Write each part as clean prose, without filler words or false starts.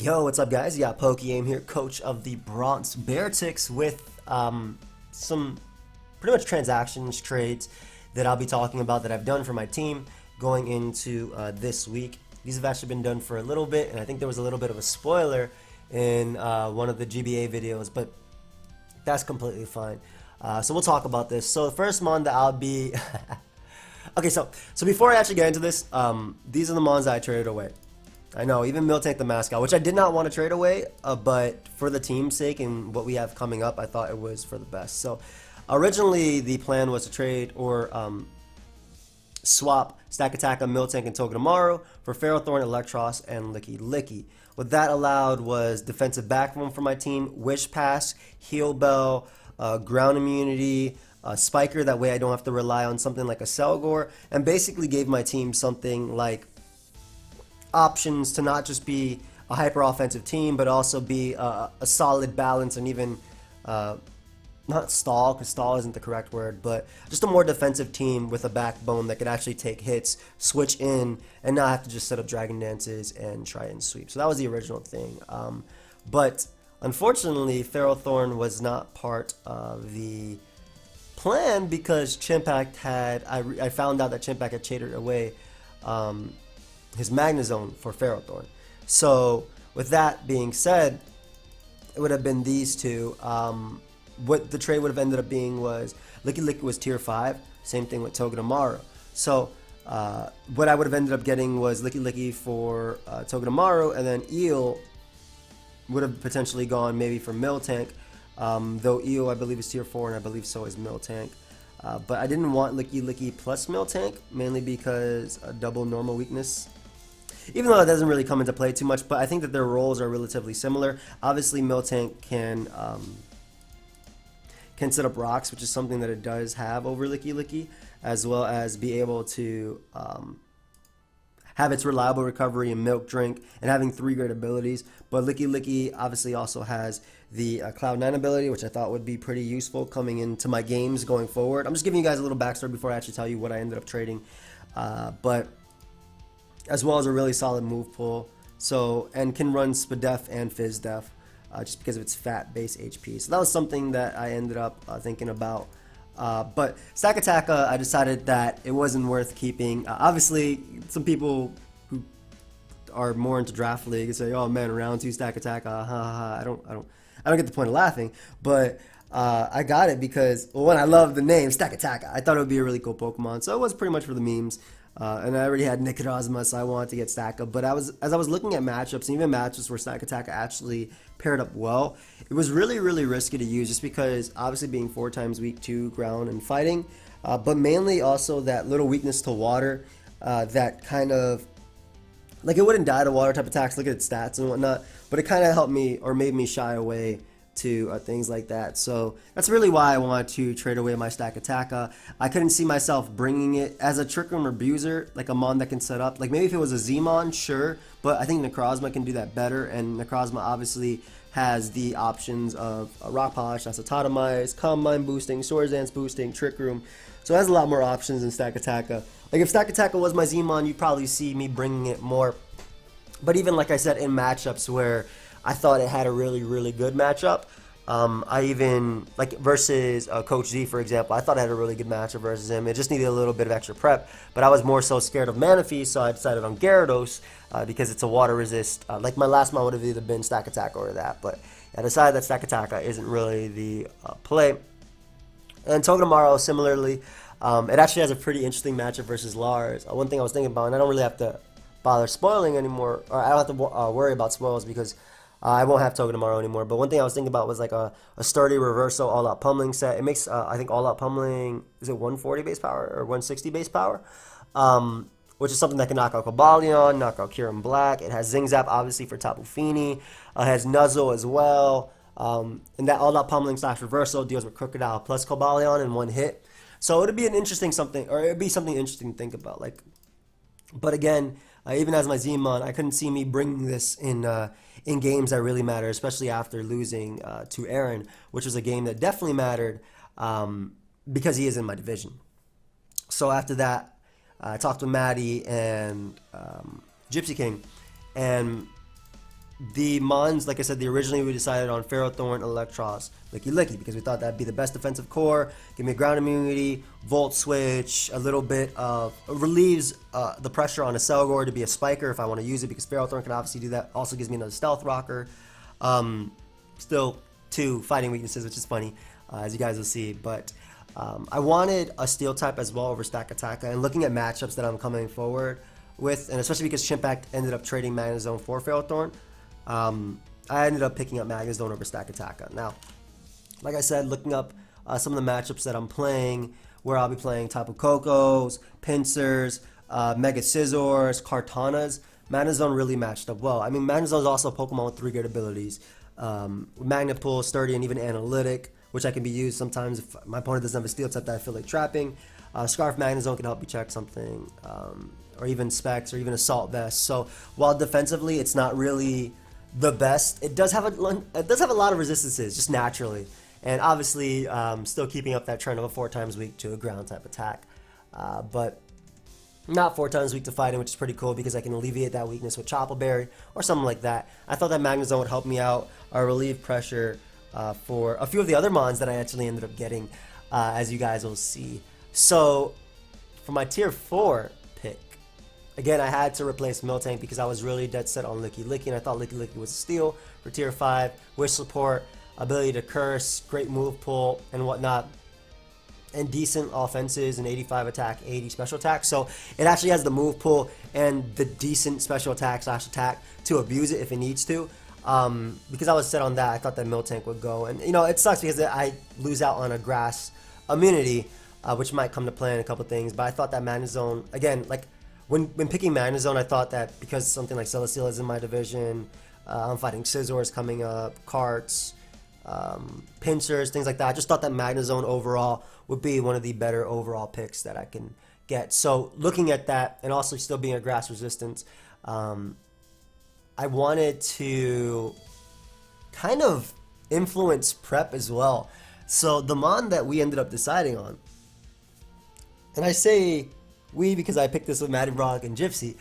Yo, what's up, guys? You got pokeaim here, coach of the Bronx Beartics, with some pretty much transactions, trades that I'll be talking about that I've done for my team going into this week. These have actually been done for a little bit, and I think there was a little bit of a spoiler in one of the GBA videos, but that's completely fine. So we'll talk about this. So the first mon that I'll be okay, so before I actually get into this, these are the mons that I traded away. I know, even Miltank the mascot, which I did not want to trade away, but for the team's sake and what we have coming up, I thought it was for the best. So originally the plan was to trade or swap Stack Attack on Miltank and Togedemaru for Ferrothorn, Electros, and Licky Licky. What that allowed was defensive backbone for my team, Wish Pass, Heal Bell, ground immunity, Spiker, that way I don't have to rely on something like a Selgor, and basically gave my team something like options to not just be a hyper offensive team, but also be a solid balance, and even not stall, because stall isn't the correct word, but just a more defensive team with a backbone that could actually take hits, switch in, and not have to just set up Dragon Dances and try and sweep. So that was the original thing. But unfortunately, Ferrothorn was not part of the plan because Chimpact had, I found out that Chimpact had traded away his Magnezone for Ferrothorn. So with that being said, it would have been these two. What the trade would have ended up being was Licky Licky was tier 5, same thing with Togedemaru. So what I would have ended up getting was Licky Licky for Togedemaru, and then Eel would have potentially gone maybe for Miltank, though Eel I believe is tier 4 and I believe so is Miltank. But I didn't want Licky Licky plus Miltank, mainly because a double normal weakness, even though it doesn't really come into play too much, but I think that their roles are relatively similar. Obviously Miltank can set up rocks, which is something that it does have over Licky Licky, as well as be able to have its reliable recovery and milk drink, and having 3 great abilities. But Licky Licky obviously also has the Cloud 9 ability, which I thought would be pretty useful coming into my games going forward. I'm just giving you guys a little backstory before I actually tell you what I ended up trading, but as well as a really solid move pool. So, and can run Spadef and Fizdef, just because of its fat base HP. So that was something that I ended up thinking about. But Stack Attack, I decided that it wasn't worth keeping. Obviously, some people who are more into draft league say, "Oh man, round 2 Stack Attack." I don't get the point of laughing. But I got it because, well, one, I love the name Stack Attack. I thought it would be a really cool Pokemon, so it was pretty much for the memes. And I already had Nicorazma, so I wanted to get Stack Up. But as I was looking at matchups, and even matchups where Stack Attack actually paired up well, it was really, really risky to use, just because obviously being 4 times weak to ground and fighting, but mainly also that little weakness to water, that kind of, like, it wouldn't die to water type attacks, look at its stats and whatnot, but it kind of helped me, or made me shy away to things like that. So that's really why I wanted to trade away my Stack Attack. I couldn't see myself bringing it as a Trick Room Abuser, like a mon that can set up. Like maybe if it was a Z-mon, sure, but I think Necrozma can do that better, and Necrozma obviously has the options of Rock Polish, that's a Totemize, Calm Mind boosting, Swords Dance boosting, Trick Room. So it has a lot more options than Stack Attack. Like if Stack Attack was my Z-mon, you'd probably see me bringing it more. But even like I said, in matchups where I thought it had a really, really good matchup. I even, like versus Coach Z, for example, I thought I had a really good matchup versus him. It just needed a little bit of extra prep, but I was more so scared of Manaphy, so I decided on Gyarados because it's a water resist. Like my last mon would have either been Stack Attack or that, but I decided that Stack Attack isn't really the play. And Togedemaru, similarly, it actually has a pretty interesting matchup versus Lars. One thing I was thinking about, and I don't really have to bother spoiling anymore, or I don't have to worry about spoils because I won't have Togedemaru anymore. But one thing I was thinking about was like a sturdy reversal all-out pummeling set. It makes, I think, all-out pummeling, is it 140 base power or 160 base power? Which is something that can knock out Cobalion, knock out Kyurem Black. It has Zing Zap, obviously, for Tapu Fini. It has Nuzzle as well. And that all-out pummeling / reversal deals with Crocodile plus Cobalion in one hit. So it would be an interesting something, or it would be something interesting to think about. Like, but again, even as my Z-mon, I couldn't see me bringing this in games that really matter, especially after losing to Aaron, which was a game that definitely mattered because he is in my division. So after that, I talked with Maddie and Gypsy King, and the Mons, like I said, originally we decided on Ferrothorn, Electros, Licky because we thought that'd be the best defensive core. Give me ground immunity, Volt Switch, a little bit of relieves the pressure on a Selgor to be a spiker if I want to use it, because Ferrothorn can obviously do that. Also gives me another stealth rocker. Still 2 fighting weaknesses, which is funny, as you guys will see. But I wanted a steel type as well over Stack Attack, and looking at matchups that I'm coming forward with, and especially because Chimpact ended up trading Magnezone for Ferrothorn, I ended up picking up Magnezone over Stack Attack. Now, like I said, looking up some of the matchups that I'm playing, where I'll be playing Tapu Kokos, Pincers, Mega Scizors, Kartanas, Magnezone really matched up well. I mean, Magnezone is also a Pokemon with 3 great abilities. Magnet Pull, Sturdy, and even Analytic, which I can be used sometimes if my opponent doesn't have a steel type that I feel like trapping. Scarf Magnezone can help you check something, or even Specs, or even Assault Vest. So while defensively it's not really the best, it does have a lot of resistances just naturally, and obviously still keeping up that trend of a 4 times weak to a ground type attack, but not 4 times weak to fighting, which is pretty cool because I can alleviate that weakness with Chople Berry or something like that. I thought that Magnezone would help me out or relieve pressure for a few of the other mons that I actually ended up getting, as you guys will see. So for my tier 4 pick, again, I had to replace Miltank because I was really dead set on Licky, and I thought Licky was a steal for tier 5. Wish support, ability to curse, great move pull, and whatnot, and decent offenses, and 85 attack, 80 special attack. So it actually has the move pull and the decent special attack / attack to abuse it if it needs to. Because I was set on that, I thought that Miltank would go. And, you know, it sucks because I lose out on a grass immunity, which might come to play in a couple things. But I thought that Magnezone, again, like, when picking Magnezone, I thought that because something like Celesteela is in my division, I'm fighting Scizors coming up, Carts, Pincers, things like that. I just thought that Magnezone overall would be one of the better overall picks that I can get. So looking at that, and also still being a grass resistance, I wanted to kind of influence prep as well. So the mon that we ended up deciding on, and I say we because I picked this with Matty Brock and Gypsy.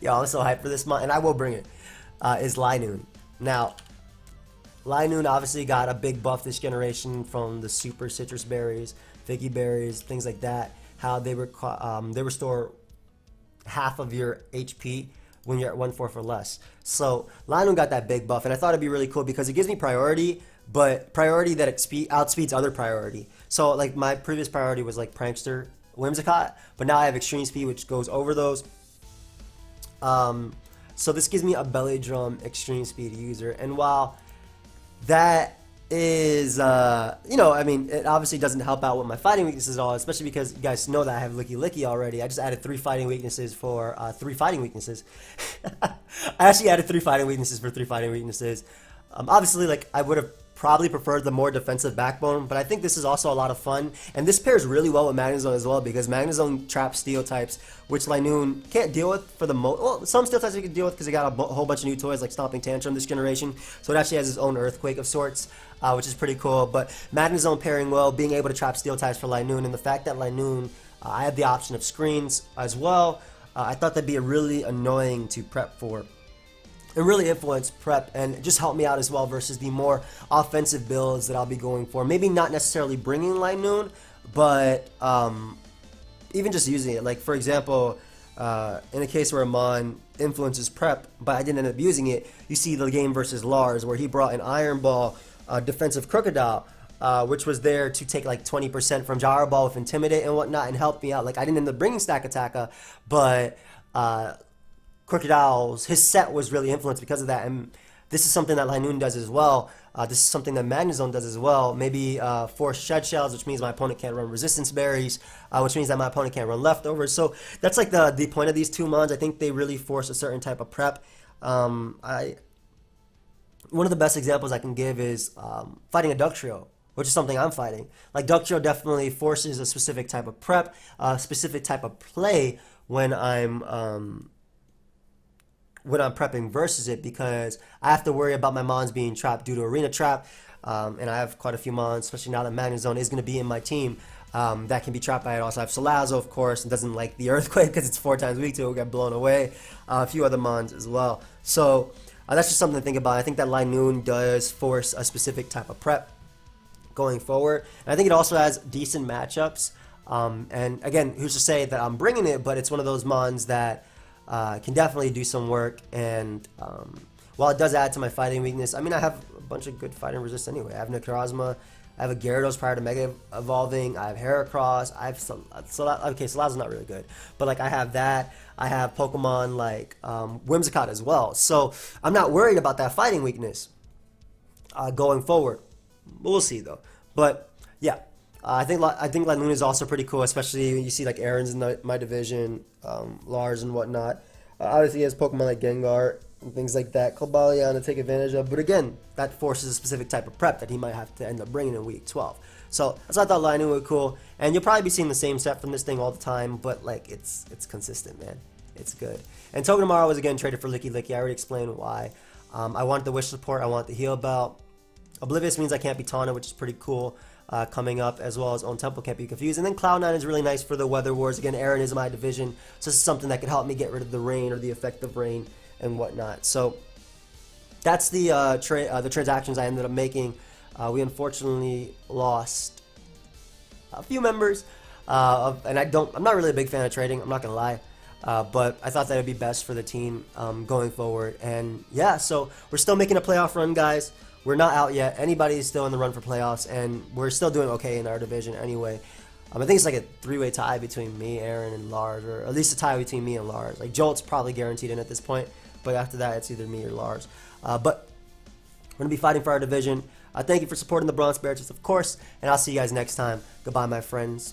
Yo, I'm so hyped for this mon, and I will bring it, is Linoon. Now, Linoon obviously got a big buff this generation from the super citrus berries, figgy berries, things like that. How they restore half of your HP when you're at 1/4 or less. So Linoon got that big buff, and I thought it'd be really cool because it gives me priority, but priority that outspeeds other priority. So like my previous priority was like Prankster, Whimsicott, but now I have extreme speed, which goes over those. So this gives me a belly drum extreme speed user, and while that is, you know, I mean, it obviously doesn't help out with my fighting weaknesses at all, especially because you guys know that I have Licky already. I just added 3 fighting weaknesses for 3 fighting weaknesses. I actually added 3 fighting weaknesses for 3 fighting weaknesses. Obviously, like, I would have probably preferred the more defensive backbone, but I think this is also a lot of fun, and this pairs really well with Magnezone as well, because Magnezone traps steel types, which Linoon can't deal with for the most. Well, some steel types we can deal with because they got a whole bunch of new toys like Stomping Tantrum this generation, so it actually has its own Earthquake of sorts, which is pretty cool. But Magnezone pairing well, being able to trap steel types for Linoon, and the fact that Linoon, I had the option of screens as well, I thought that'd be a really annoying to prep for. It really influenced prep and just helped me out as well versus the more offensive builds that I'll be going for. Maybe not necessarily bringing Linoon, but even just using it. Like, for example, in a case where a mon influences prep, but I didn't end up using it, you see the game versus Lars where he brought an Iron Ball defensive Crocodile, which was there to take like 20% from Gyro Ball with Intimidate and whatnot and help me out. Like, I didn't end up bringing Stack Attacker, but Crocodile's, his set was really influenced because of that, and this is something that Linoon does as well. This is something that Magnezone does as well. Maybe force Shed Shells, which means my opponent can't run Resistance Berries, which means that my opponent can't run Leftovers. So that's like the point of these 2 mons. I think they really force a certain type of prep. One of the best examples I can give is fighting a Ductrio, which is something I'm fighting. Like, Ductrio definitely forces a specific type of prep, a specific type of play when I'm prepping versus it, because I have to worry about my mons being trapped due to Arena Trap, and I have quite a few mons, especially now that Magnezone is going to be in my team. that can be trapped by it. Also have Salazzle, of course, and doesn't like the Earthquake because it's 4 times weak to it, will get blown away. A few other mons as well. So that's just something to think about. I think that Linoon does force a specific type of prep going forward. And I think it also has decent matchups. And again, who's to say that I'm bringing it, but it's one of those mons that can definitely do some work. And while it does add to my fighting weakness, I mean, I have a bunch of good fighting resist anyway. I have Necrozma, I have a Gyarados prior to Mega Evolving, I have Heracross, I have okay, Salazzle's not really good, but like I have that. I have Pokemon like Whimsicott as well. So I'm not worried about that fighting weakness going forward. We'll see though. But yeah, I think Linoon is also pretty cool, especially when you see like Aaron's in my division, Lars and whatnot. Obviously, he has Pokemon like Gengar and things like that, Cobalion to take advantage of. But again, that forces a specific type of prep that he might have to end up bringing in week 12. So that's why I thought Linoon was cool. And you'll probably be seeing the same set from this thing all the time, but like it's consistent, man. It's good. And Togedemaru was again traded for Licky Licky. I already explained why. I wanted the Wish support. I want the Heal Belt. Oblivious means I can't be taunted, which is pretty cool. Coming up, as well as Own Temple can't be confused. And then Cloud9 is really nice for the Weather Wars. Again, Aaron is my division, so this is something that could help me get rid of the rain or the effect of rain and whatnot. So that's the transactions I ended up making. We unfortunately lost a few members, and I'm not really a big fan of trading. I'm not gonna lie. But I thought that would be best for the team going forward. And yeah, so we're still making a playoff run, guys. We're not out yet. Anybody is still in the run for playoffs, and we're still doing okay in our division anyway. I think it's like a 3-way tie between me, Aaron, and Lars, or at least a tie between me and Lars. Like Jolt's probably guaranteed in at this point, but after that, it's either me or Lars. But we're gonna be fighting for our division. Thank you for supporting the Bronx Beartics, of course, and I'll see you guys next time. Goodbye, my friends.